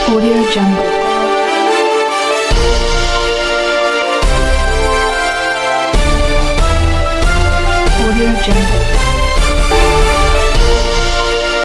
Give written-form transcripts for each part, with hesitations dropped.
Audio Jungle. Audio Jungle.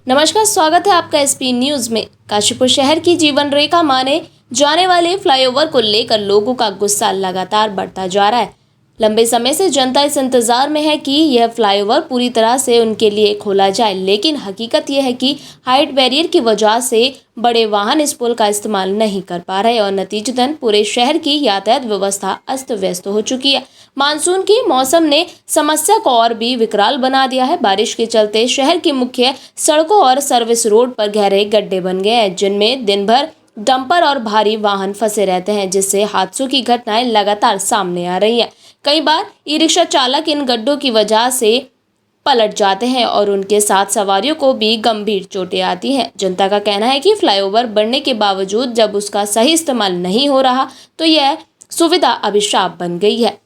नमस्कार, स्वागत है आपका एसपी न्यूज में। काशीपुर शहर की जीवन रेखा माने जाने वाले फ्लाईओवर को लेकर लोगों का गुस्सा लगातार बढ़ता जा रहा है। लंबे समय से जनता इस इंतजार में है कि यह फ्लाईओवर पूरी तरह से उनके लिए खोला जाए, लेकिन हकीकत यह है कि हाइट बैरियर की वजह से बड़े वाहन इस पुल का इस्तेमाल नहीं कर पा रहे और नतीजतन पूरे शहर की यातायात व्यवस्था अस्त व्यस्त हो चुकी है। मानसून की मौसम ने समस्या को और भी विकराल बना दिया है। बारिश के चलते शहर की मुख्य सड़कों और सर्विस रोड पर गहरे गड्ढे बन गए हैं, जिनमें दिन भर डंपर और भारी वाहन फंसे रहते हैं, जिससे हादसों की घटनाएं लगातार सामने आ रही हैं। कई बार ई रिक्शा चालक इन गड्ढों की वजह से पलट जाते हैं और उनके साथ सवारियों को भी गंभीर चोटें आती हैं। जनता का कहना है कि फ्लाईओवर बनने के बावजूद जब उसका सही इस्तेमाल नहीं हो रहा तो यह सुविधा अभिशाप बन गई है।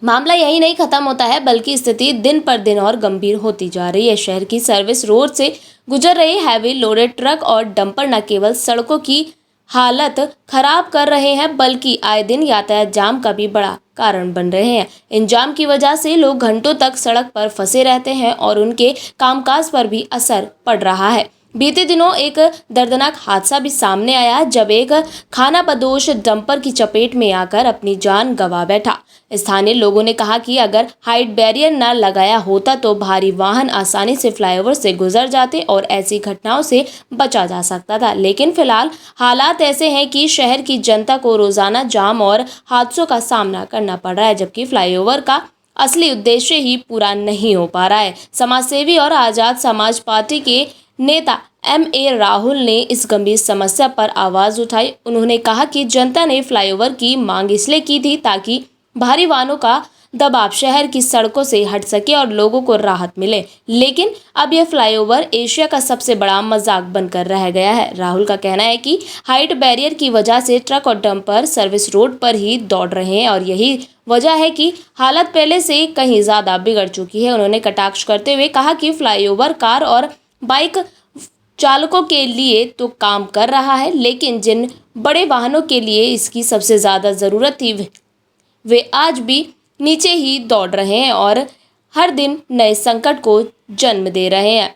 मामला यही नहीं खत्म होता है, बल्कि स्थिति दिन पर दिन और गंभीर होती जा रही है। शहर की सर्विस रोड से गुजर रहे हैवी लोडेड ट्रक और डंपर न केवल सड़कों की हालत खराब कर रहे हैं, बल्कि आए दिन यातायात जाम का भी बड़ा कारण बन रहे हैं। इन जाम की वजह से लोग घंटों तक सड़क पर फंसे रहते हैं और उनके कामकाज पर भी असर पड़ रहा है। बीते दिनों एक दर्दनाक हादसा भी सामने आया, जब एक खानाबदोश डंपर की चपेट में आकर अपनी जान गंवा बैठा। स्थानीय लोगों ने कहा कि अगर हाइट बैरियर न लगाया होता तो भारी वाहन आसानी से फ्लाईओवर से गुजर जाते और ऐसी घटनाओं से बचा जा सकता था। लेकिन फिलहाल हालात ऐसे हैं कि शहर की जनता को रोजाना जाम और हादसों का सामना करना पड़ रहा है, जबकि फ्लाईओवर का असली उद्देश्य ही पूरा नहीं हो पा रहा है। समाजसेवी और आजाद समाज पार्टी के नेता M.A. राहुल ने इस गंभीर समस्या पर आवाज उठाई। उन्होंने कहा कि जनता ने फ्लाईओवर की मांग इसलिए की थी ताकि भारी वाहनों का दबाव शहर की सड़कों से हट सके और लोगों को राहत मिले, लेकिन अब यह फ्लाईओवर एशिया का सबसे बड़ा मजाक बनकर रह गया है। राहुल का कहना है कि हाइट बैरियर की वजह से ट्रक और डंपर सर्विस रोड पर ही दौड़ रहे हैं और यही वजह है कि हालत पहले से कहीं ज्यादा बिगड़ चुकी है। उन्होंने कटाक्ष करते हुए कहा कि फ्लाईओवर कार और बाइक चालकों के लिए तो काम कर रहा है, लेकिन जिन बड़े वाहनों के लिए इसकी सबसे ज्यादा जरूरत थी वे आज भी नीचे ही दौड़ रहे हैं और हर दिन नए संकट को जन्म दे रहे हैं।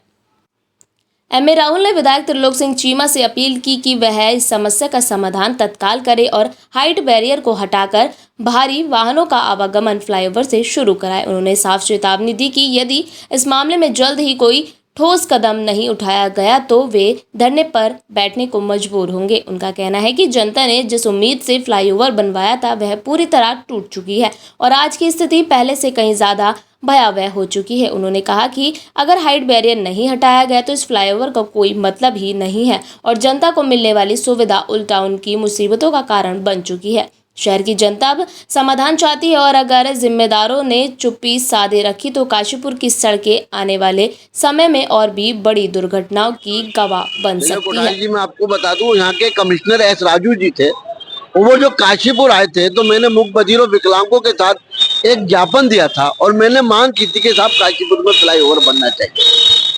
M.A. राहुल ने विधायक त्रिलोक सिंह चीमा से अपील की कि वह इस समस्या का समाधान तत्काल करे और हाइट बैरियर को हटाकर भारी वाहनों का आवागमन फ्लाईओवर से शुरू कराए। उन्होंने साफ चेतावनी दी कि यदि इस मामले में जल्द ही कोई ठोस कदम नहीं उठाया गया तो वे धरने पर बैठने को मजबूर होंगे। उनका कहना है कि जनता ने जिस उम्मीद से फ्लाईओवर बनवाया था वह पूरी तरह टूट चुकी है और आज की स्थिति पहले से कहीं ज्यादा भयावह हो चुकी है। उन्होंने कहा कि अगर हाइट बैरियर नहीं हटाया गया तो इस फ्लाईओवर का कोई मतलब ही नहीं है और जनता को मिलने वाली सुविधा उल्टा उनकी मुसीबतों का कारण बन चुकी है। शहर की जनता अब समाधान चाहती है और अगर जिम्मेदारों ने चुप्पी साधे रखी तो काशीपुर की सड़कें आने वाले समय में और भी बड़ी दुर्घटनाओं की गवाह बन सकती है। जी मैं आपको बता दूं, यहाँ के कमिश्नर एस राजू जी थे, वो जो काशीपुर आए थे तो मैंने मुख्य बधिरों विकलांगों के साथ एक ज्ञापन दिया था और मैंने मांग की थी कि साहब काशीपुर में फ्लाईओवर बनना चाहिए।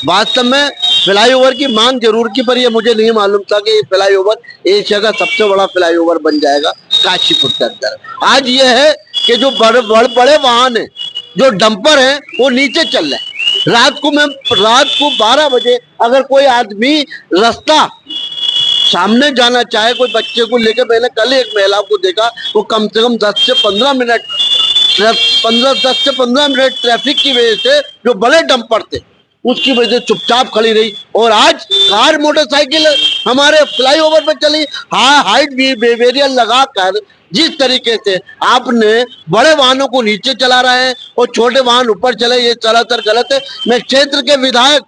वास्तव में फ्लाईओवर की मांग जरूर की, पर ये मुझे नहीं मालूम था कि फ्लाईओवर एशिया का सबसे बड़ा फ्लाईओवर बन जाएगा काशीपुर के अंदर। आज ये है कि जो बड़े वाहन है, जो डंपर है, वो नीचे चल रहे हैं। रात को 12 बजे अगर कोई आदमी रास्ता सामने जाना चाहे, कोई बच्चे को लेकर, मैंने कल एक महिला को देखा, वो कम से कम 10 से 15 मिनट ट्रैफिक की वजह से, जो बड़े डंपर थे उसकी वजह से चुपचाप खड़ी रही और आज कार मोटरसाइकिल हमारे फ्लाईओवर पर चली। हाइट बैरियर लगाकर जिस तरीके से आपने बड़े वाहनों को नीचे चला रहे हैं और छोटे वाहन ऊपर चले, ये सरासर गलत है। मैं क्षेत्र के विधायक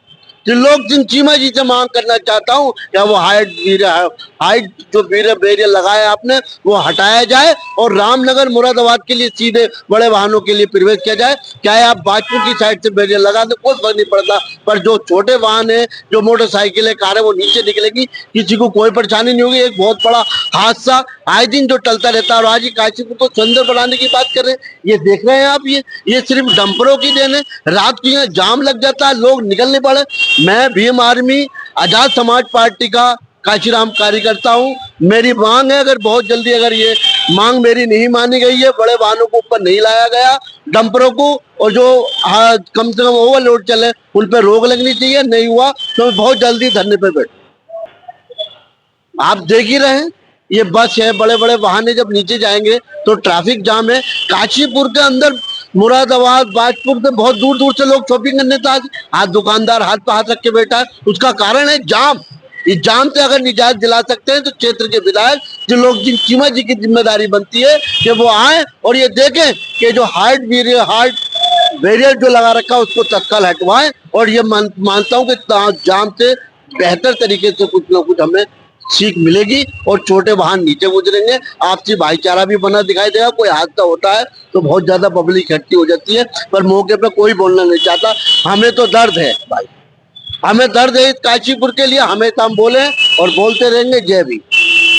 त्रिलोक सिंह चीमा जी से मांग करना चाहता हूँ कि वो हाइट जो बैरियर लगाया आपने वो हटाया जाए और रामनगर मुरादाबाद के लिए सीधे बड़े वाहनों के लिए प्रवेश किया जाए। चाहे आप बाजपुर की साइड से बैरियर लगा दे, कोई फर्क नहीं पड़ता, पर जो छोटे वाहन है, जो मोटरसाइकिल है, कार है, वो नीचे निकलेगी, किसी को कोई परेशानी नहीं होगी। एक बहुत बड़ा हादसा आए दिन जो टलता रहता है और आज ही काशीपुर को सुंदर बनाने की बात कर रहे हैं। ये देख रहे हैं आप, ये सिर्फ डंपरों की देन है। रात को यहाँ जाम लग जाता है, लोग निकल नहीं पड़े। मैं भीम आर्मी आजाद समाज पार्टी का काशीराम कार्यकर्ता हूँ। मेरी मांग है, अगर बहुत जल्दी अगर ये मांग मेरी नहीं मानी गई है, बड़े वाहनों को ऊपर नहीं लाया गया, डंपरों को, और जो कम से कम ओवरलोड चले उन पर रोक लगनी चाहिए। नहीं हुआ तो मैं बहुत जल्दी धरने पे बैठूं। आप देख ही रहे हैं, ये बस है, बड़े बड़े वाहन जब नीचे जाएंगे तो ट्रैफिक जाम है। काशीपुर के अंदर मुरादाबाद, बाजपुर से बहुत दूर दूर से लोग शॉपिंग करने तो आज दुकानदार हाथ पे हाथ रख के बैठा है। उसका कारण है जाम। इस जाम से अगर निजात दिला सकते हैं तो क्षेत्र के विधायक, जो लोग, जिन चीमा जी की जिम्मेदारी बनती है कि वो आए और ये देखें कि जो हार्ट बैरियर जो लगा रखा है उसको तत्काल हटवाएं। और ये मानता हूं कि जाम से बेहतर तरीके से कुछ ना कुछ हमें सीख मिलेगी और छोटे वाहन नीचे गुजरेंगे। आपसी भाईचारा भी बना दिखाई देगा। कोई हादसा होता है तो बहुत ज्यादा पब्लिक इकट्ठी हो जाती है, पर मौके पे कोई बोलना नहीं चाहता। हमें तो दर्द है भाई, हमें दर्द है इस काशीपुर के लिए। हमेशा हम बोले और बोलते रहेंगे। जय भीम।